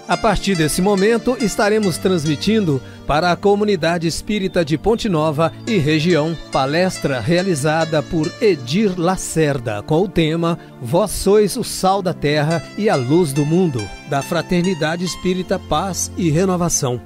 A partir desse momento, estaremos transmitindo para a comunidade espírita de Ponte Nova e região, palestra realizada por Edir Lacerda, com o tema Vós sois o sal da terra e a luz do mundo, da Fraternidade Espírita Paz e Renovação.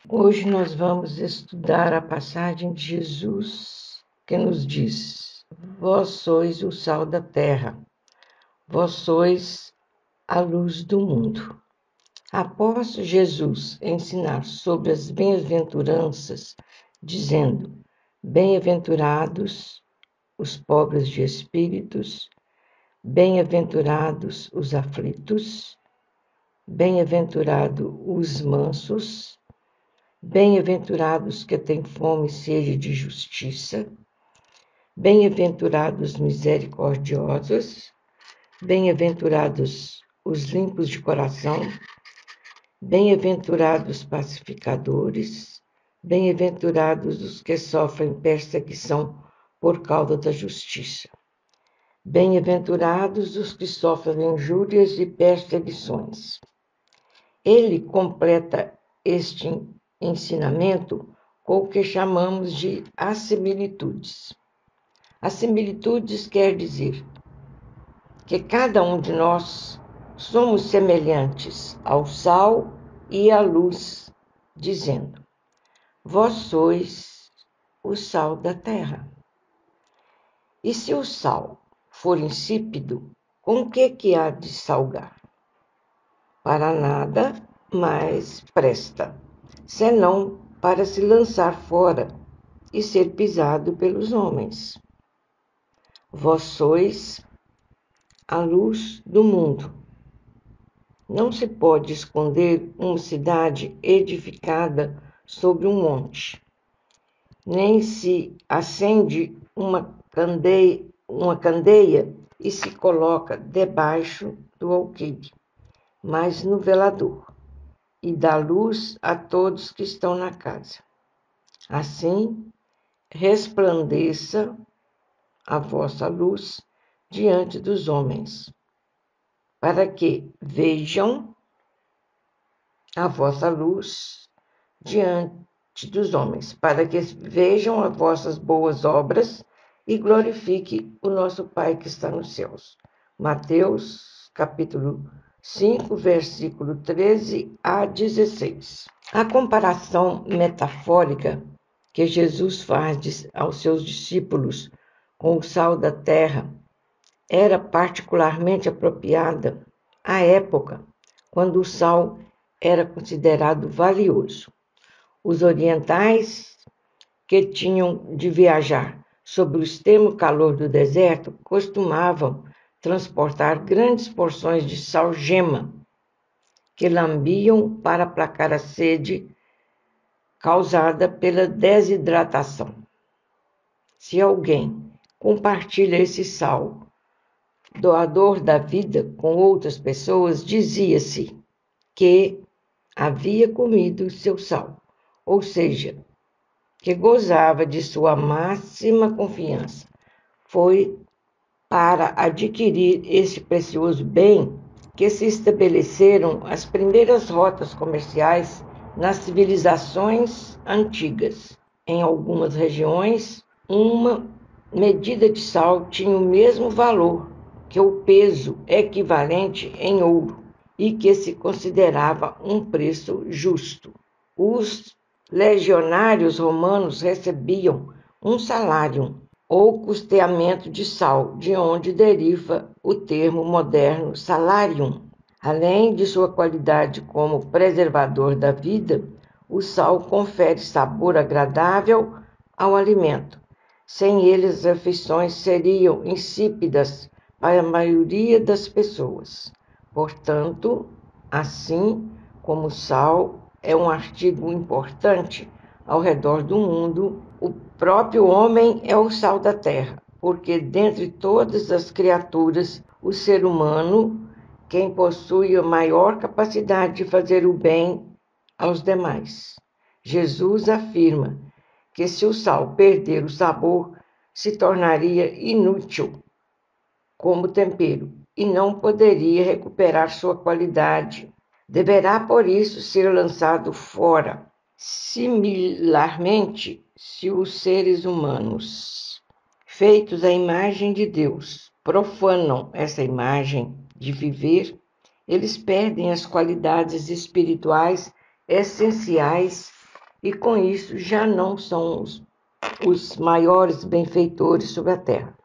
Hoje nós vamos estudar a passagem de Jesus que nos diz: Vós sois o sal da terra. Vós sois a luz do mundo. Após Jesus ensinar sobre as bem-aventuranças, dizendo: Bem-aventurados os pobres de espíritos, bem-aventurados os aflitos, bem-aventurados os mansos, bem-aventurados que têm fome e sede de justiça, bem-aventurados misericordiosos, bem-aventurados os limpos de coração, bem-aventurados pacificadores, bem-aventurados os que sofrem perseguição por causa da justiça. Bem-aventurados os que sofrem injúrias e perseguições. Ele completa este ensinamento com o que chamamos de assimilitudes. Assimilitudes quer dizer que cada um de nós somos semelhantes ao sal e à luz, dizendo: Vós sois o sal da terra. E se o sal for insípido, com que há de salgar? Para nada mais presta, senão para se lançar fora e ser pisado pelos homens. Vós sois a luz do mundo. Não se pode esconder uma cidade edificada sobre um monte, nem se acende uma candeia e se coloca debaixo do alqueire, mas no velador, e dá luz a todos que estão na casa. Assim, resplandeça a vossa luz diante dos homens, para que vejam a vossa luz diante dos homens, para que vejam as vossas boas obras e glorifique o nosso Pai que está nos céus. Mateus, capítulo 5, versículo 13 a 16. A comparação metafórica que Jesus faz aos seus discípulos com o sal da terra era particularmente apropriada à época, quando o sal era considerado valioso. Os orientais, que tinham de viajar sob o extremo calor do deserto, costumavam transportar grandes porções de sal-gema, que lambiam para aplacar a sede causada pela desidratação. Se alguém compartilha esse sal, doador da vida, com outras pessoas, dizia-se que havia comido seu sal, ou seja, que gozava de sua máxima confiança. Foi para adquirir este precioso bem que se estabeleceram as primeiras rotas comerciais nas civilizações antigas. Em algumas regiões, uma medida de sal tinha o mesmo valor que o peso equivalente em ouro e que se considerava um preço justo. Os legionários romanos recebiam um salário ou custeamento de sal, de onde deriva o termo moderno salarium. Além de sua qualidade como preservador da vida, o sal confere sabor agradável ao alimento. Sem ele, as refeições seriam insípidas para a maioria das pessoas. Portanto, assim como o sal é um artigo importante ao redor do mundo, o próprio homem é o sal da terra, porque dentre todas as criaturas, o ser humano, quem possui a maior capacidade de fazer o bem aos demais. Jesus afirma que se o sal perder o sabor, se tornaria inútil como tempero, e não poderia recuperar sua qualidade. Deverá, por isso, ser lançado fora. Similarmente, se os seres humanos, feitos à imagem de Deus, profanam essa imagem de viver, eles perdem as qualidades espirituais essenciais e, com isso, já não são os maiores benfeitores sobre a terra.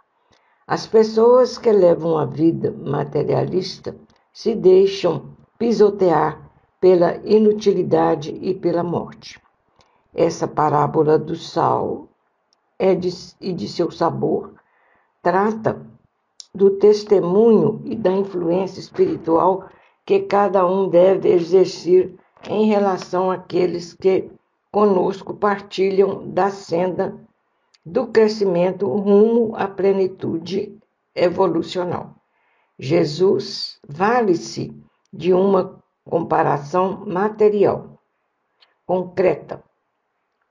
As pessoas que levam a vida materialista se deixam pisotear pela inutilidade e pela morte. Essa parábola do sal e de seu sabor trata do testemunho e da influência espiritual que cada um deve exercer em relação àqueles que conosco partilham da senda do crescimento rumo à plenitude evolucional. Jesus vale-se de uma comparação material, concreta,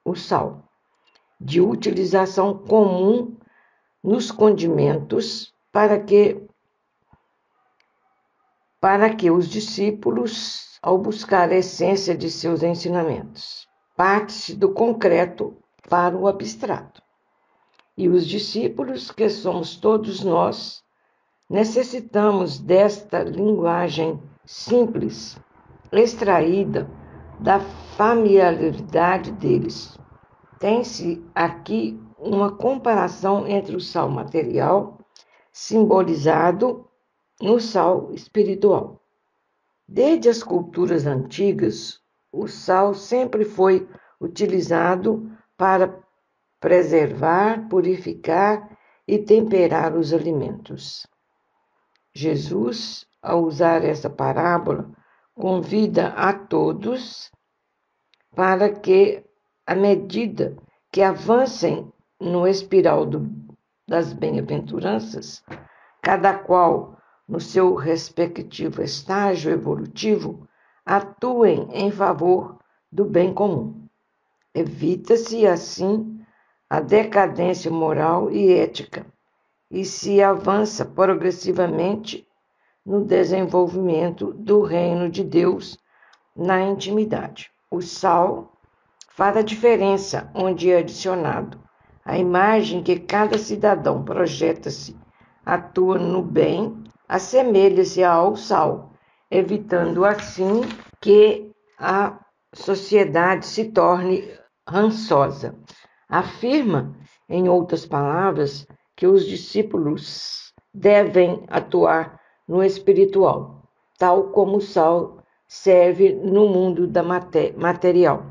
o sal, de utilização comum nos condimentos para que os discípulos, ao buscar a essência de seus ensinamentos, parte-se do concreto para o abstrato. E os discípulos, que somos todos nós, necessitamos desta linguagem simples, extraída da familiaridade deles. Tem-se aqui uma comparação entre o sal material, simbolizado no sal espiritual. Desde as culturas antigas, o sal sempre foi utilizado para preservar, purificar e temperar os alimentos. Jesus, ao usar essa parábola, convida a todos para que, à medida que avancem no espiral das bem-aventuranças, cada qual no seu respectivo estágio evolutivo, atuem em favor do bem comum. Evita-se, assim, a decadência moral e ética, e se avança progressivamente no desenvolvimento do reino de Deus na intimidade. O sal faz a diferença onde é adicionado. A imagem que cada cidadão projeta-se, atua no bem, assemelha-se ao sal, evitando assim que a sociedade se torne rançosa. Afirma, em outras palavras, que os discípulos devem atuar no espiritual, tal como o sal serve no mundo da material.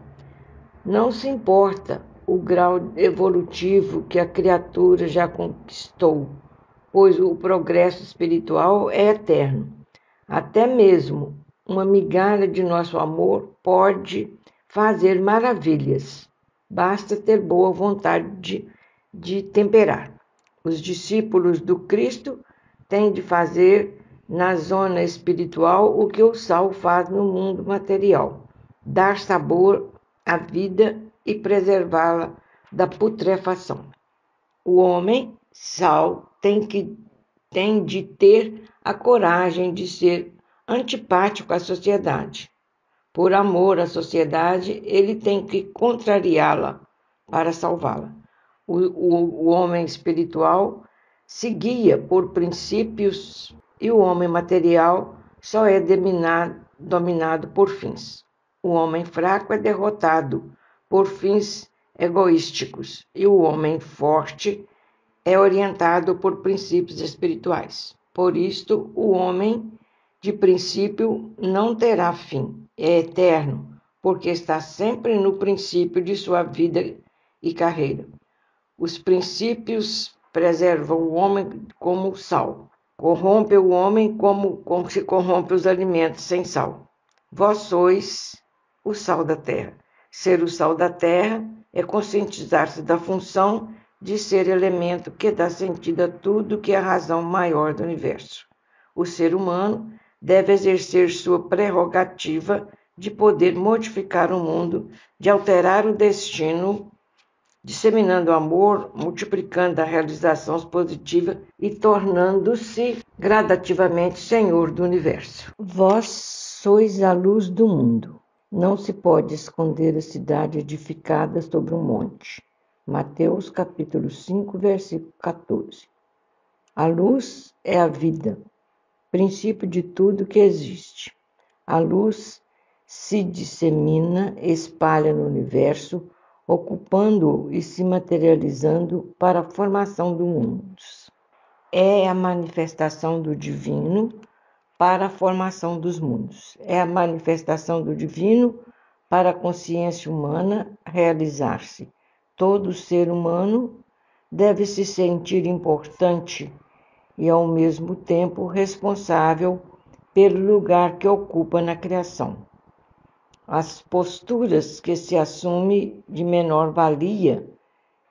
Não se importa o grau evolutivo que a criatura já conquistou, pois o progresso espiritual é eterno. Até mesmo uma migalha de nosso amor pode fazer maravilhas. Basta ter boa vontade de temperar. Os discípulos do Cristo têm de fazer na zona espiritual o que o sal faz no mundo material: dar sabor à vida e preservá-la da putrefação. O homem, sal, tem de ter a coragem de ser antipático à sociedade. Por amor à sociedade, ele tem que contrariá-la para salvá-la. O homem espiritual se guia por princípios e o homem material só é dominado por fins. O homem fraco é derrotado por fins egoísticos e o homem forte é orientado por princípios espirituais. Por isto, o homem de princípio não terá fim, é eterno, porque está sempre no princípio de sua vida e carreira. Os princípios preservam o homem como o sal, corrompe o homem como se corrompe os alimentos sem sal. Vós sois o sal da terra. Ser o sal da terra é conscientizar-se da função de ser elemento que dá sentido a tudo que é a razão maior do universo. O ser humano deve exercer sua prerrogativa de poder modificar o mundo, de alterar o destino disseminando o amor, multiplicando a realização positiva e tornando-se gradativamente Senhor do universo. Vós sois a luz do mundo. Não se pode esconder a cidade edificada sobre um monte. Mateus capítulo 5, versículo 14. A luz é a vida, princípio de tudo que existe. A luz se dissemina, espalha no universo, ocupando-o e se materializando para a formação do mundo. É a manifestação do divino para a formação dos mundos. É a manifestação do divino para a consciência humana realizar-se. Todo ser humano deve se sentir importante e, ao mesmo tempo, responsável pelo lugar que ocupa na criação. As posturas que se assume de menor valia,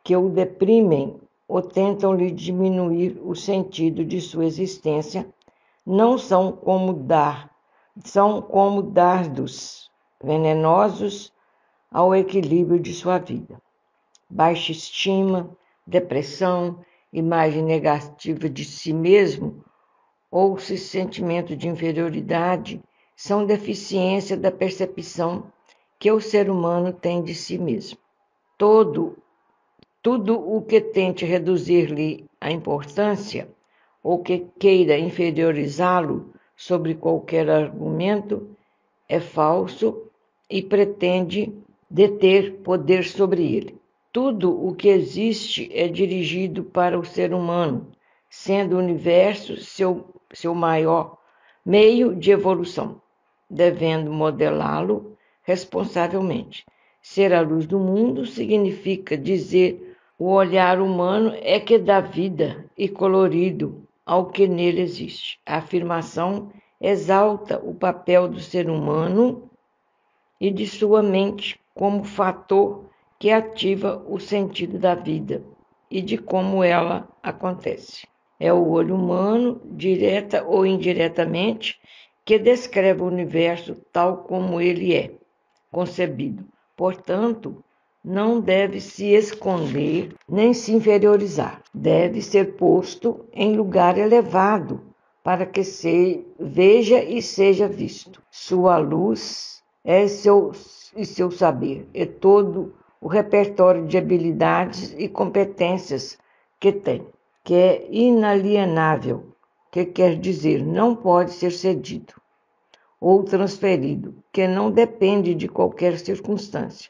que o deprimem ou tentam lhe diminuir o sentido de sua existência, não são como dardos venenosos ao equilíbrio de sua vida. Baixa estima, depressão, imagem negativa de si mesmo ou sentimento de inferioridade são deficiência da percepção que o ser humano tem de si mesmo. Tudo o que tente reduzir-lhe a importância ou que queira inferiorizá-lo sobre qualquer argumento é falso e pretende deter poder sobre ele. Tudo o que existe é dirigido para o ser humano, sendo o universo seu maior meio de evolução, devendo modelá-lo responsavelmente. Ser a luz do mundo significa dizer o olhar humano é que dá vida e colorido ao que nele existe. A afirmação exalta o papel do ser humano e de sua mente como fator que ativa o sentido da vida e de como ela acontece. É o olho humano, direta ou indiretamente, que descreve o universo tal como ele é concebido. Portanto, não deve se esconder nem se inferiorizar. Deve ser posto em lugar elevado para que se veja e seja visto. Sua luz é seu saber, é todo o repertório de habilidades e competências que tem, que é inalienável, que quer dizer não pode ser cedido ou transferido, que não depende de qualquer circunstância.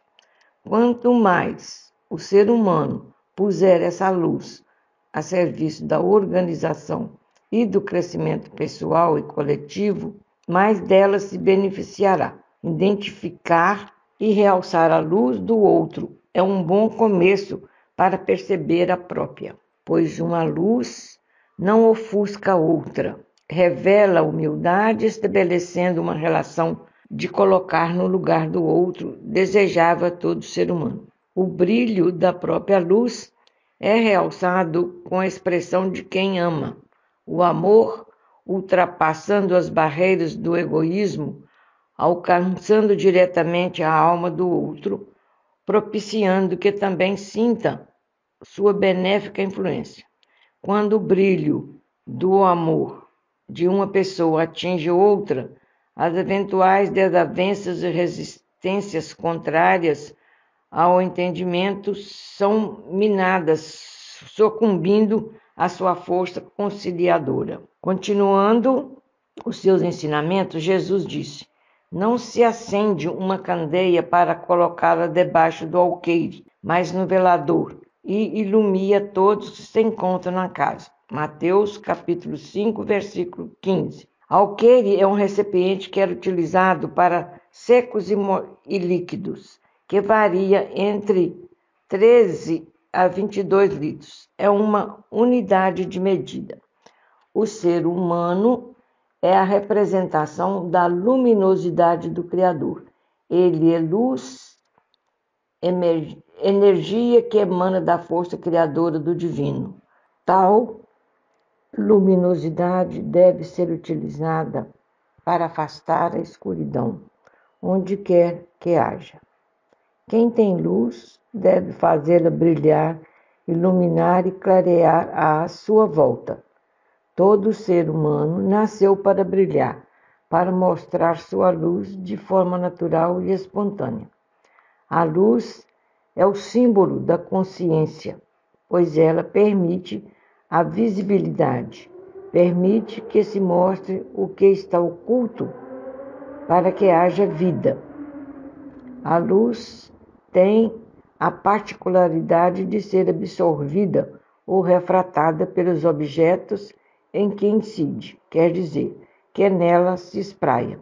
Quanto mais o ser humano puser essa luz a serviço da organização e do crescimento pessoal e coletivo, mais dela se beneficiará. Identificar e realçar a luz do outro é um bom começo para perceber a própria, pois uma luz não ofusca outra. Revela a humildade, estabelecendo uma relação de colocar no lugar do outro, desejável a todo ser humano. O brilho da própria luz é realçado com a expressão de quem ama. O amor, ultrapassando as barreiras do egoísmo, alcançando diretamente a alma do outro, propiciando que também sinta sua benéfica influência. Quando o brilho do amor de uma pessoa atinge outra, as eventuais desavenças e resistências contrárias ao entendimento são minadas, sucumbindo à sua força conciliadora. Continuando os seus ensinamentos, Jesus disse: não se acende uma candeia para colocá-la debaixo do alqueire, mas no velador, e ilumina todos que se encontram na casa. Mateus capítulo 5, versículo 15. Alqueire é um recipiente que era utilizado para secos e líquidos, que varia entre 13 a 22 litros. É uma unidade de medida. O ser humano é a representação da luminosidade do Criador. Ele é luz, energia que emana da força criadora do divino. Tal luminosidade deve ser utilizada para afastar a escuridão, onde quer que haja. Quem tem luz deve fazê-la brilhar, iluminar e clarear à sua volta. Todo ser humano nasceu para brilhar, para mostrar sua luz de forma natural e espontânea. A luz é o símbolo da consciência, pois ela permite a visibilidade, permite que se mostre o que está oculto para que haja vida. A luz tem a particularidade de ser absorvida ou refratada pelos objetos em que incide, quer dizer, que nela se espraia.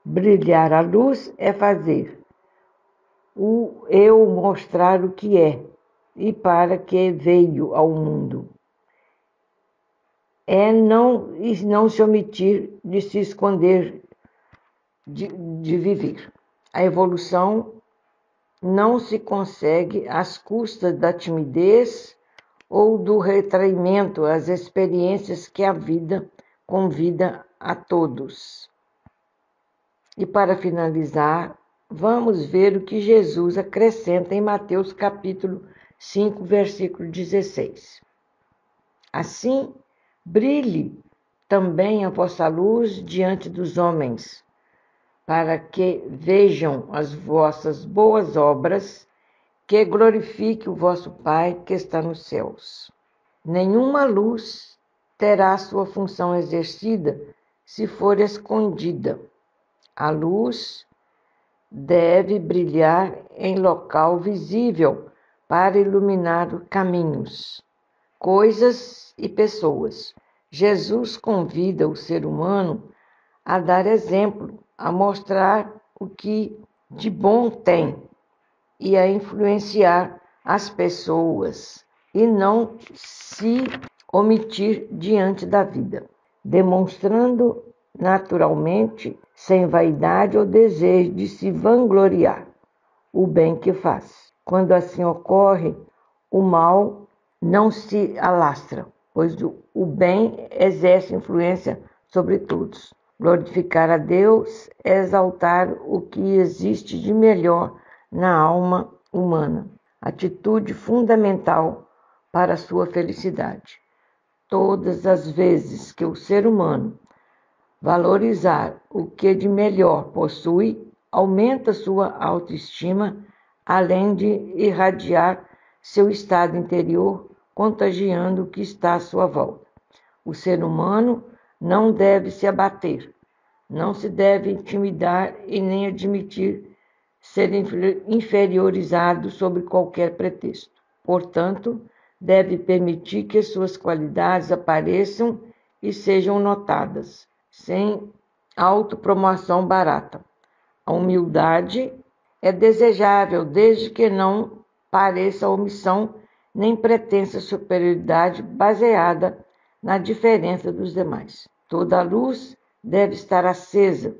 Brilhar a luz é fazer o eu mostrar o que é e para que veio ao mundo. É não se omitir de se esconder de viver. A evolução não se consegue às custas da timidez ou do retraimento às experiências que a vida convida a todos. E para finalizar, vamos ver o que Jesus acrescenta em Mateus capítulo 5, versículo 16. Assim, brilhe também a vossa luz diante dos homens, para que vejam as vossas boas obras, que glorifique o vosso Pai que está nos céus. Nenhuma luz terá sua função exercida se for escondida. A luz deve brilhar em local visível para iluminar caminhos, coisas e pessoas. Jesus convida o ser humano a dar exemplo, a mostrar o que de bom tem e a influenciar as pessoas e não se omitir diante da vida, demonstrando naturalmente, sem vaidade ou desejo de se vangloriar, o bem que faz. Quando assim ocorre, o mal não se alastra, pois o bem exerce influência sobre todos. Glorificar a Deus é exaltar o que existe de melhor na alma humana, atitude fundamental para a sua felicidade. Todas as vezes que o ser humano valorizar o que de melhor possui, aumenta sua autoestima, além de irradiar seu estado interior, contagiando o que está à sua volta. O ser humano não deve se abater, não se deve intimidar e nem admitir ser inferiorizado sob qualquer pretexto. Portanto, deve permitir que suas qualidades apareçam e sejam notadas, sem autopromoção barata. A humildade é desejável desde que não pareça omissão nem pretensa superioridade baseada na diferença dos demais. Toda luz deve estar acesa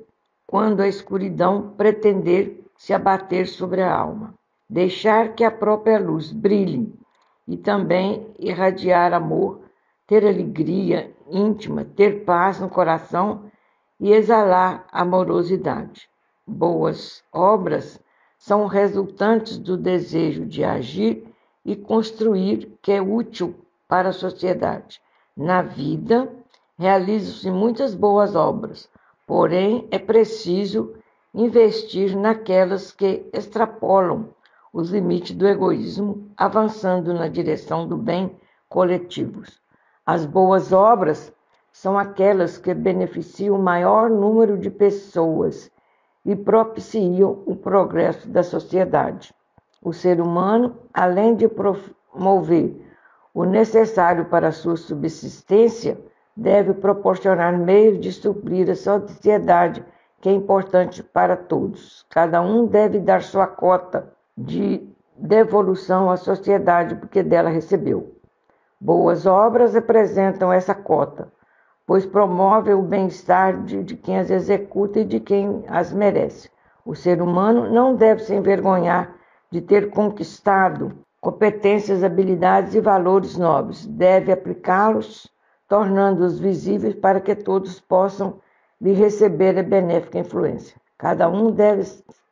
quando a escuridão pretender se abater sobre a alma. Deixar que a própria luz brilhe e também irradiar amor, ter alegria íntima, ter paz no coração e exalar amorosidade. Boas obras são resultantes do desejo de agir e construir que é útil para a sociedade. Na vida, realizam-se muitas boas obras, porém é preciso investir naquelas que extrapolam os limites do egoísmo, avançando na direção do bem coletivo. As boas obras são aquelas que beneficiam o maior número de pessoas e propiciam o progresso da sociedade. O ser humano, além de promover o necessário para a sua subsistência, deve proporcionar meios de suprir a sociedade, que é importante para todos. Cada um deve dar sua cota de devolução à sociedade porque dela recebeu. Boas obras representam essa cota, pois promovem o bem-estar de quem as executa e de quem as merece. O ser humano não deve se envergonhar de ter conquistado competências, habilidades e valores nobres. Deve aplicá-los, tornando-os visíveis para que todos possam lhe receber a benéfica influência. Cada um deve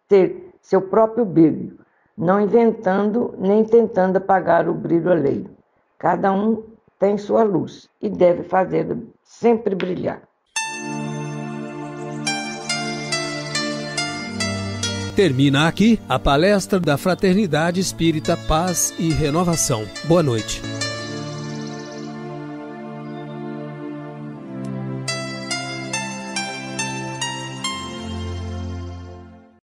ter seu próprio brilho, não inventando nem tentando apagar o brilho alheio. Cada um tem sua luz e deve fazê-la sempre brilhar. Termina aqui a palestra da Fraternidade Espírita Paz e Renovação. Boa noite.